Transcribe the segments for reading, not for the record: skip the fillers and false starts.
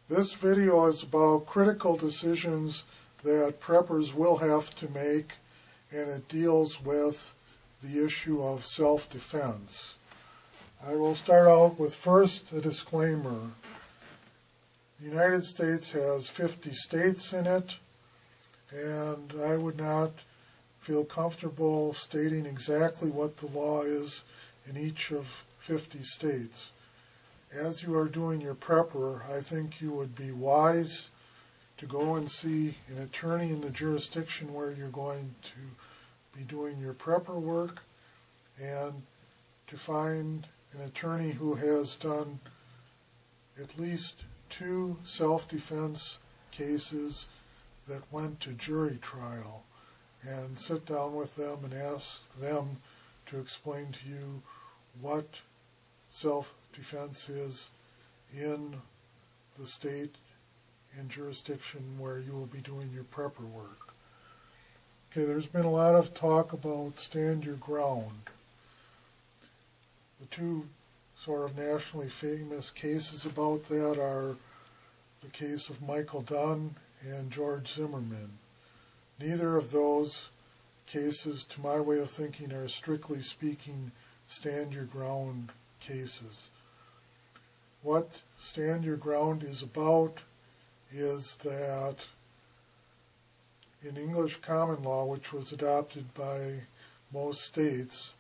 This video is about critical decisions that preppers will have to make, and it deals with the issue of self-defense. I will start out with first a disclaimer. The United States has 50 states in it, and I would not feel comfortable stating exactly what the law is in each of 50 states. As you are doing your prepper, I think you would be wise to go and see an attorney in the jurisdiction where you're going to be doing your prepper work, and to find an attorney who has done at least 2 self-defense cases that went to jury trial, and sit down with them and ask them to explain to you what self-defense is in the state and jurisdiction where you will be doing your prepper work. Okay, there's been a lot of talk about stand your ground. The 2 sort of nationally famous cases about that are the case of Michael Dunn and George Zimmerman. Neither of those cases, to my way of thinking, are strictly speaking stand your ground cases. What stand your ground is about is that in English common law, which was adopted by most states,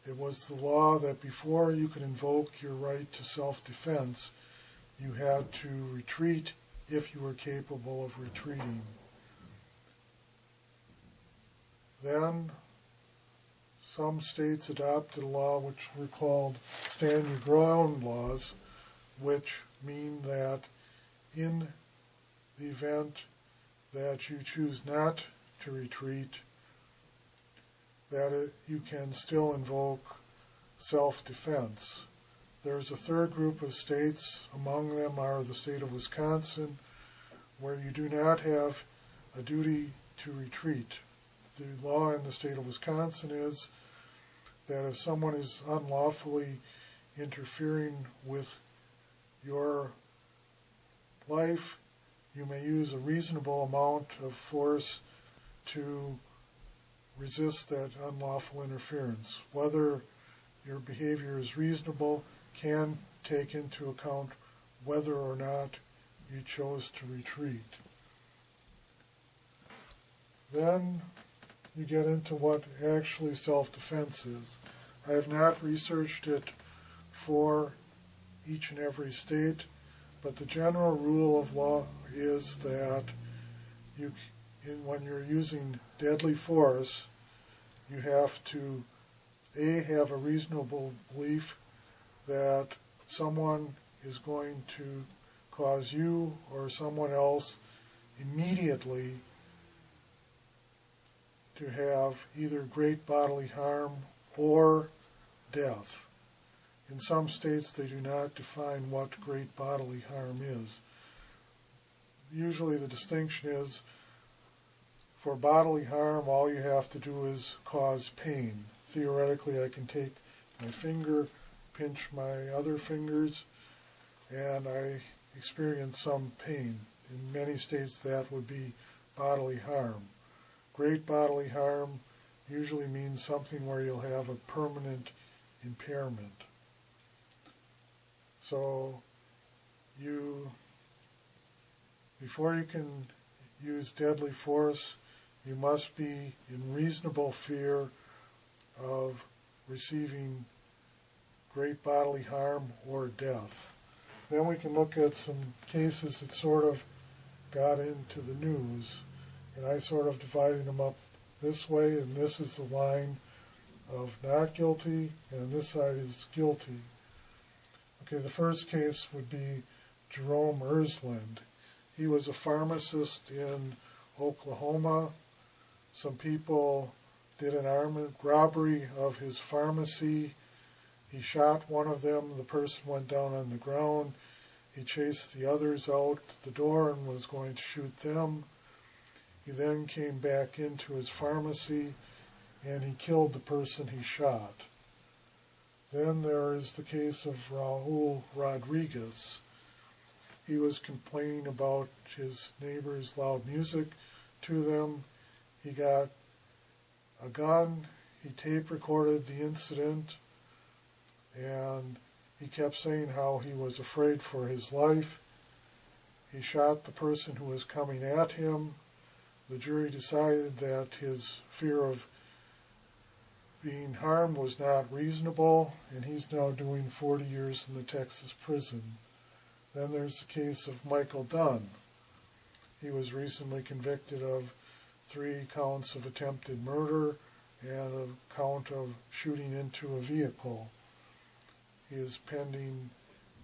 it was the law that before you could invoke your right to self-defense, you had to retreat if you were capable of retreating. Then some states adopted a law which were called stand your ground laws, which mean that in the event that you choose not to retreat, that you can still invoke self-defense. There's a third group of states, among them are the state of Wisconsin, where you do not have a duty to retreat. The law in the state of Wisconsin is that if someone is unlawfully interfering with your life, you may use a reasonable amount of force to resist that unlawful interference. Whether your behavior is reasonable can take into account whether or not you chose to retreat. Then you get into what actually self-defense is. I have not researched it for each and every state, but the general rule of law is that when you're using deadly force, you have to have a reasonable belief that someone is going to cause you or someone else immediately to have either great bodily harm or death. In some states, they do not define what great bodily harm is. Usually the distinction is, for bodily harm, all you have to do is cause pain. Theoretically, I can take my finger, pinch my other fingers, and I experience some pain. In many states, that would be bodily harm. Great bodily harm usually means something where you'll have a permanent impairment. So before you can use deadly force, you must be in reasonable fear of receiving great bodily harm or death. Then we can look at some cases that sort of got into the news, and I sort of divided them up this way, and this is the line of not guilty, and this side is guilty. Okay, the first case would be Jerome Ersland. He was a pharmacist in Oklahoma. Some people did an armed robbery of his pharmacy. He shot one of them. The person went down on the ground. He chased the others out the door and was going to shoot them. He then came back into his pharmacy and he killed the person he shot. Then there is the case of Raul Rodriguez. he was complaining about his neighbors' loud music to them. He got a gun. He tape recorded the incident, and he kept saying how he was afraid for his life. He shot the person who was coming at him. The jury decided that his fear of being harmed was not reasonable, and he's now doing 40 years in the Texas prison. Then there's the case of Michael Dunn. He was recently convicted of 3 counts of attempted murder and a count of shooting into a vehicle. He is pending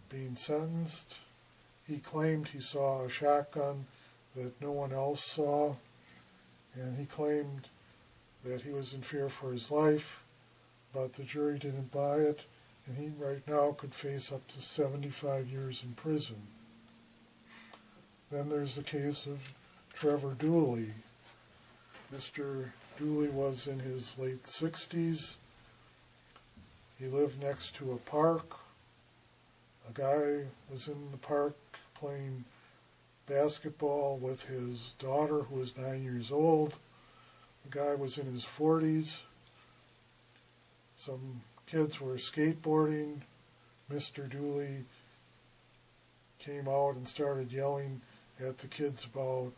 being sentenced. He claimed he saw a shotgun that no one else saw, and he claimed that he was in fear for his life, but the jury didn't buy it, and he right now could face up to 75 years in prison. Then there's the case of Trevor Dooley. Mr. Dooley was in his late 60s. He lived next to a park. A guy was in the park playing basketball with his daughter, who was 9 years old. The guy was in his 40s. Some kids were skateboarding. Mr. Dooley came out and started yelling at the kids about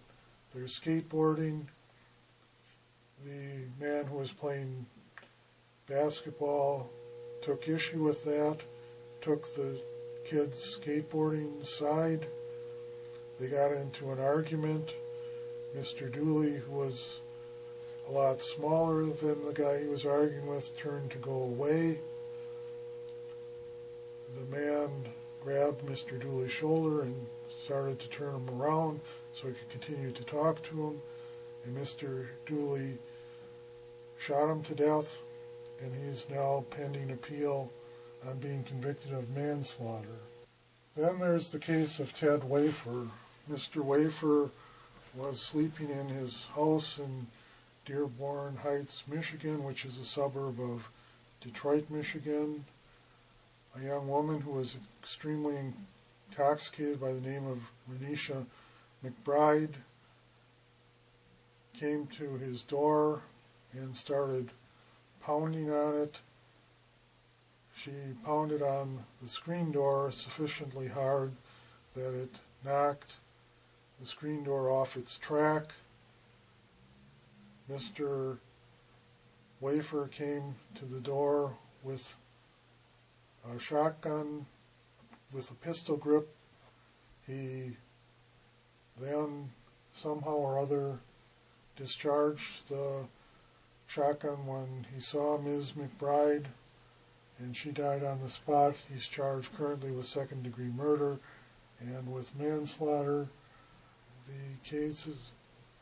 their skateboarding. The man who was playing basketball took issue with that, took the kids skateboarding aside. They got into an argument. Mr. Dooley, who was a lot smaller than the guy he was arguing with, turned to go away. The man grabbed Mr. Dooley's shoulder and started to turn him around so he could continue to talk to him, and Mr. Dooley shot him to death, and he's now pending appeal on being convicted of manslaughter. Then there's the case of Ted Wafer. Mr. Wafer was sleeping in his house in Dearborn Heights, Michigan, which is a suburb of Detroit, Michigan. A young woman who was extremely intoxicated by the name of Renisha McBride came to his door and started pounding on it. She pounded on the screen door sufficiently hard that it knocked the screen door off its track. Mr. Wafer came to the door with a shotgun with a pistol grip. He then somehow or other discharged the shotgun when he saw Ms. McBride, and she died on the spot. He's charged currently with second-degree murder and with manslaughter. The case is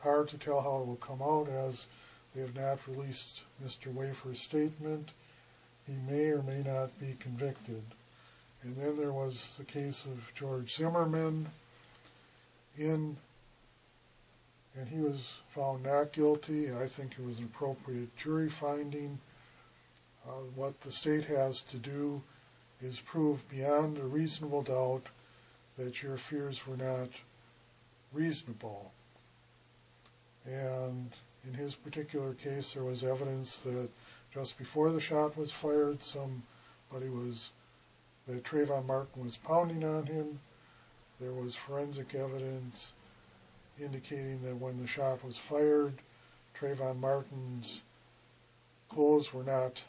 hard to tell how it will come out, as they have not released Mr. Wafer's statement. He may or may not be convicted. And then there was the case of George Zimmerman, and he was found not guilty. I think it was an appropriate jury finding. What the state has to do is prove beyond a reasonable doubt that your fears were not reasonable. And in his particular case, there was evidence that just before the shot was fired, that Trayvon Martin was pounding on him. There was forensic evidence indicating that when the shot was fired, Trayvon Martin's clothes were not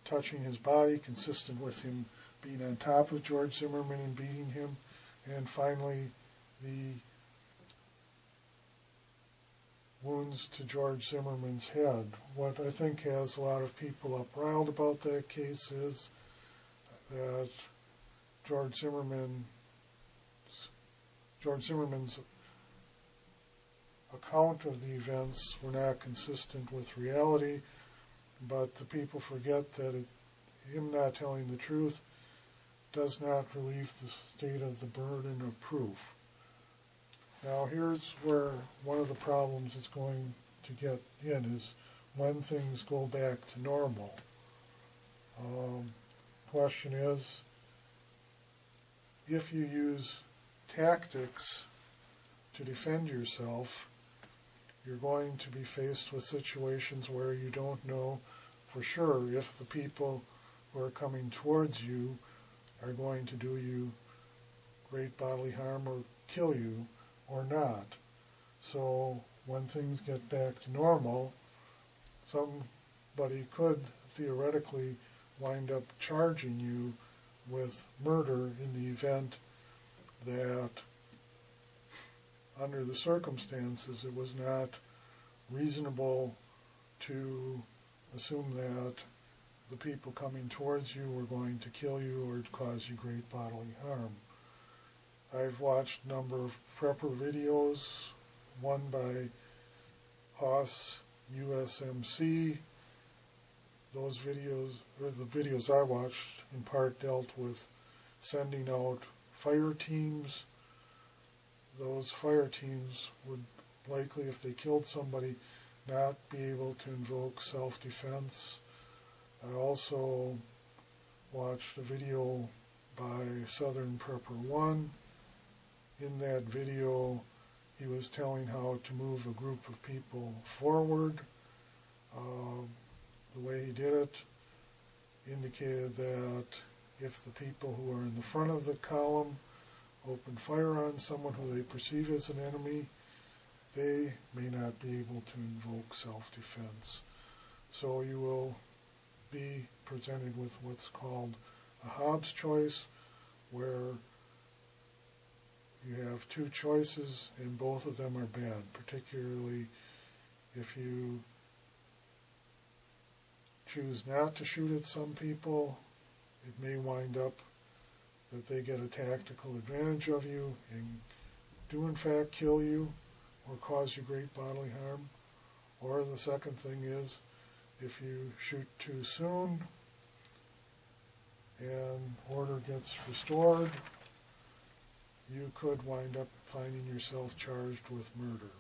touching his body, consistent with him being on top of George Zimmerman and beating him. And finally, the wounds to George Zimmerman's head. What I think has a lot of people upriled about that case is that George Zimmerman's account of the events were not consistent with reality, but the people forget that him not telling the truth does not relieve the state of the burden of proof. Now here's where one of the problems it's going to get in is when things go back to normal. Question is, if you use tactics to defend yourself, you're going to be faced with situations where you don't know for sure if the people who are coming towards you are going to do you great bodily harm or kill you or not. So when things get back to normal, somebody could theoretically wind up charging you with murder in the event that under the circumstances it was not reasonable to assume that the people coming towards you were going to kill you or cause you great bodily harm. I've watched a number of prepper videos, one by Haas USMC. Those videos, or the videos I watched, in part dealt with sending out fire teams. Those fire teams would likely, if they killed somebody, not be able to invoke self-defense. I also watched a video by Southern Prepper 1. In that video, he was telling how to move a group of people forward. The way he did it indicated that if the people who are in the front of the column open fire on someone who they perceive as an enemy, they may not be able to invoke self-defense. So you will be presented with what's called a Hobbes choice, where you have two choices and both of them are bad, particularly if you choose not to shoot at some people. It may wind up that they get a tactical advantage of you and do in fact kill you or cause you great bodily harm. Or the second thing is, if you shoot too soon and order gets restored, you could wind up finding yourself charged with murder.